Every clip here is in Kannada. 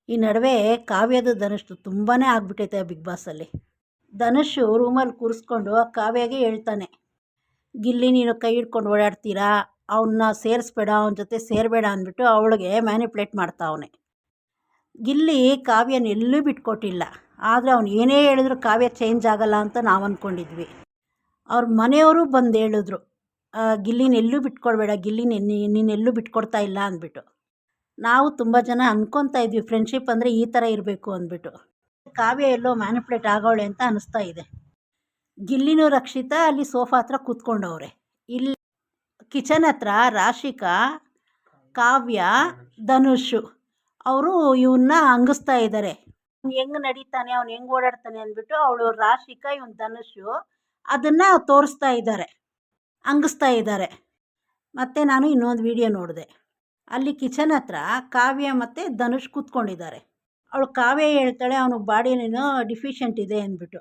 ಈ ನಡುವೆ ಕಾವ್ಯದು ಧನುಷ್ದು ತುಂಬಾ ಆಗ್ಬಿಟ್ಟೈತೆ ಬಿಗ್ ಬಾಸಲ್ಲಿ. ಧನುಷು ರೂಮಲ್ಲಿ ಕೂರಿಸ್ಕೊಂಡು ಕಾವ್ಯಗೆ ಹೇಳ್ತಾನೆ, ಗಿಲ್ಲಿ ನೀನು ಕೈ ಹಿಡ್ಕೊಂಡು ಓಡಾಡ್ತೀರಾ, ಅವನ್ನ ಸೇರಿಸ್ಬೇಡ, ಅವನ ಜೊತೆ ಸೇರಬೇಡ ಅಂದ್ಬಿಟ್ಟು ಅವಳಿಗೆ ಮ್ಯಾನಿಪ್ಯುಲೇಟ್ ಮಾಡ್ತಾವನೆ. ಗಿಲ್ಲಿ ಕಾವ್ಯನ ಎಲ್ಲೂ ಬಿಟ್ಕೊಟ್ಟಿಲ್ಲ. ಆದರೆ ಅವನು ಏನೇ ಹೇಳಿದ್ರು ಕಾವ್ಯ ಚೇಂಜ್ ಆಗಲ್ಲ ಅಂತ ನಾವು ಅಂದ್ಕೊಂಡಿದ್ವಿ. ಅವ್ರ ಮನೆಯವರು ಬಂದು ಹೇಳಿದ್ರು, ಗಿಲ್ಲಿನೆಲ್ಲೂ ಬಿಟ್ಕೊಡ್ಬೇಡ, ನೀನೆಲ್ಲೂ ಬಿಟ್ಕೊಡ್ತಾ ಇಲ್ಲ ಅಂದ್ಬಿಟ್ಟು. ನಾವು ತುಂಬ ಜನ ಅನ್ಕೊತಾ ಇದ್ವಿ ಫ್ರೆಂಡ್ಶಿಪ್ ಅಂದರೆ ಈ ಥರ ಇರಬೇಕು ಅಂದ್ಬಿಟ್ಟು. ಕಾವ್ಯ ಎಲ್ಲೋ ಮ್ಯಾನಿಪ್ಯುಲೇಟ್ ಆಗೋಳೆ ಅಂತ ಅನಿಸ್ತಾ ಇದೆ. ಗಿಲ್ಲಿನೂ ರಕ್ಷಿತಾ ಅಲ್ಲಿ ಸೋಫಾ ಹತ್ರ ಕೂತ್ಕೊಂಡವ್ರೆ. ಇಲ್ಲಿ ಕಿಚನ್ ಹತ್ರ ರಾಶಿಕಾ, ಕಾವ್ಯ, ಧನುಷು ಅವರು ಇವನ್ನ ಹಂಗಿಸ್ತಾ ಇದ್ದಾರೆ. ಹೆಂಗೆ ನಡೀತಾನೆ, ಅವ್ನು ಹೆಂಗೆ ಓಡಾಡ್ತಾನೆ ಅಂದ್ಬಿಟ್ಟು ಅವಳು ರಾಶಿಕಾ, ಇವನು ಧನುಷು ಅದನ್ನು ತೋರಿಸ್ತಾ ಇದ್ದಾರೆ, ಹಂಗಿಸ್ತಾ ಇದ್ದಾರೆ. ಮತ್ತು ನಾನು ಇನ್ನೊಂದು ವಿಡಿಯೋ ನೋಡಿದೆ. ಅಲ್ಲಿ ಕಿಚನ್ ಹತ್ರ ಕಾವ್ಯ ಮತ್ತು ಧನುಷ್ ಕೂತ್ಕೊಂಡಿದ್ದಾರೆ. ಅವಳು ಕಾವ್ಯ ಹೇಳ್ತಾಳೆ ಅವನಿಗೆ ಬಾಡಿನೇನೋ ಡಿಫಿಷಿಯೆಂಟ್ ಇದೆ ಅಂದ್ಬಿಟ್ಟು.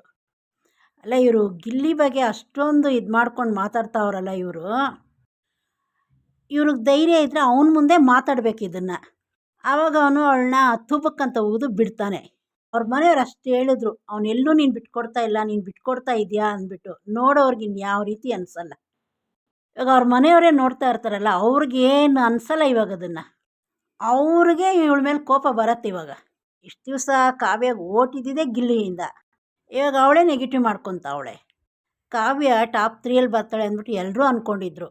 ಅಲ್ಲ, ಇವರು ಗಿಲ್ಲಿ ಬಗ್ಗೆ ಅಷ್ಟೊಂದು ಇದು ಮಾಡ್ಕೊಂಡು ಮಾತಾಡ್ತಾವ್ರಲ್ಲ ಇವ್ರಿಗೆ ಧೈರ್ಯ ಇದ್ದರೆ ಅವನ ಮುಂದೆ ಮಾತಾಡ್ಬೇಕು ಇದನ್ನು. ಆವಾಗ ಅವನು ಅವಳನ್ನ ತುಬಕ್ಕಂತ ಊದು ಬಿಡ್ತಾನೆ. ಅವ್ರ ಮನೆಯವ್ರು ಅಷ್ಟು ಹೇಳಿದ್ರು, ಅವನೆಲ್ಲೂ ನೀನು ಬಿಟ್ಕೊಡ್ತಾ ಇಲ್ಲ, ನೀನು ಬಿಟ್ಕೊಡ್ತಾ ಇದೆಯಾ ಅಂದ್ಬಿಟ್ಟು. ನೋಡೋರ್ಗೆ ಇನ್ಯಾವ ರೀತಿ ಅನಿಸಲ್ಲ. ಇವಾಗ ಅವ್ರ ಮನೆಯವರೇ ನೋಡ್ತಾ ಇರ್ತಾರಲ್ಲ, ಅವ್ರಿಗೇನು ಅನಿಸಲ್ಲ ಇವಾಗ ಅದನ್ನು. ಅವ್ರಿಗೆ ಇವಳ ಮೇಲೆ ಕೋಪ ಬರುತ್ತೆ ಇವಾಗ. ಇಷ್ಟು ದಿವಸ ಕಾವ್ಯಾಗ ಓಟಿದ್ದಿದೆ ಗಿಲ್ಲಿಯಿಂದ, ಇವಾಗ ಅವಳೇ ನೆಗೆಟಿವ್ ಮಾಡ್ಕೊತಾವಳೆ. ಕಾವ್ಯ ಟಾಪ್ 3ಯಲ್ಲಿ ಬರ್ತಾಳೆ ಅಂದ್ಬಿಟ್ಟು ಎಲ್ಲರೂ ಅಂದ್ಕೊಂಡಿದ್ರು.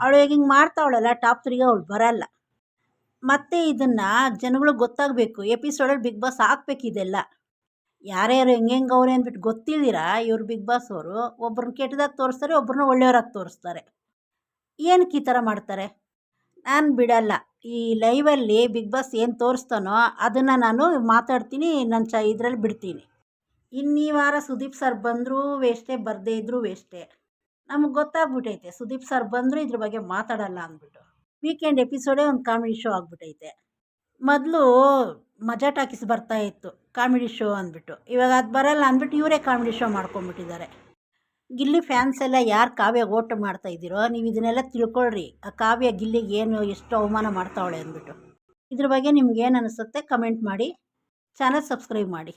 ಅವಳು ಈಗ ಹಿಂಗೆ ಮಾಡ್ತಾವಳಲ್ಲ, ಟಾಪ್ 3ಗೆ ಅವಳು ಬರಲ್ಲ. ಮತ್ತು ಇದನ್ನು ಜನಗಳಿಗೆ ಗೊತ್ತಾಗಬೇಕು. ಎಪಿಸೋಡಲ್ಲಿ ಬಿಗ್ ಬಾಸ್ ಹಾಕ್ಬೇಕಿದೆಲ್ಲ. ಯಾರ್ಯಾರು ಹೆಂಗೆ ಅವ್ರೆ ಅಂದ್ಬಿಟ್ಟು ಗೊತ್ತಿಲ್ದಿರ ಇವ್ರು ಬಿಗ್ ಬಾಸ್ ಅವರು ಒಬ್ರನ್ನ ಕೆಟ್ಟದಾಗಿ ತೋರಿಸ್ತಾರೆ, ಒಬ್ರನ್ನ ಒಳ್ಳೆಯವ್ರಾಗಿ ತೋರಿಸ್ತಾರೆ. ಏನಕ್ಕೆ ಈ ಥರ ಮಾಡ್ತಾರೆ? ನಾನು ಬಿಡಲ್ಲ. ಈ ಲೈವಲ್ಲಿ ಬಿಗ್ ಬಾಸ್ ಏನು ತೋರಿಸ್ತಾನೋ ಅದನ್ನು ನಾನು ಮಾತಾಡ್ತೀನಿ, ನನ್ನ ಇದರಲ್ಲಿ ಬಿಡ್ತೀನಿ. ಇನ್ನು ಈ ವಾರ ಸುದೀಪ್ ಸರ್ ಬಂದರೂ ವೇಸ್ಟೇ, ಬರದೇ ಇದ್ದರೂ ವೇಸ್ಟೇ. ನಮಗೆ ಗೊತ್ತಾಗ್ಬಿಟ್ಟೈತೆ ಸುದೀಪ್ ಸರ್ ಬಂದರೂ ಇದ್ರ ಬಗ್ಗೆ ಮಾತಾಡಲ್ಲ ಅಂದ್ಬಿಟ್ಟು. ವೀಕೆಂಡ್ ಎಪಿಸೋಡೇ ಒಂದು ಕಾಮಿಡಿ ಶೋ ಆಗಿಬಿಟ್ಟೈತೆ. ಮೊದಲು ಮಜಾ ಟಾಕೀಸ್ ಬರ್ತಾಯಿತ್ತು ಕಾಮಿಡಿ ಶೋ ಅಂದ್ಬಿಟ್ಟು. ಇವಾಗ ಅದು ಬರಲ್ಲ ಅಂದ್ಬಿಟ್ಟು ಇವರೇ ಕಾಮಿಡಿ ಶೋ ಮಾಡ್ಕೊಂಬಿಟ್ಟಿದ್ದಾರೆ. ಗಿಲ್ಲಿ ಫ್ಯಾನ್ಸ್ ಎಲ್ಲ ಯಾರು ಕಾವ್ಯ ಓಟ್ ಮಾಡ್ತಾ ಇದ್ದೀರೋ ನೀವು ಇದನ್ನೆಲ್ಲ ತಿಳ್ಕೊಳ್ರಿ. ಆ ಕಾವ್ಯ ಗಿಲ್ಲಿಗೆ ಏನು ಎಷ್ಟು ಅವಮಾನ ಮಾಡ್ತಾವಳೆ ಅಂದ್ಬಿಟ್ಟು. ಇದ್ರ ಬಗ್ಗೆ ನಿಮ್ಗೆ ಏನು ಅನಿಸುತ್ತೆ ಕಮೆಂಟ್ ಮಾಡಿ, ಚಾನಲ್ ಸಬ್ಸ್ಕ್ರೈಬ್ ಮಾಡಿ.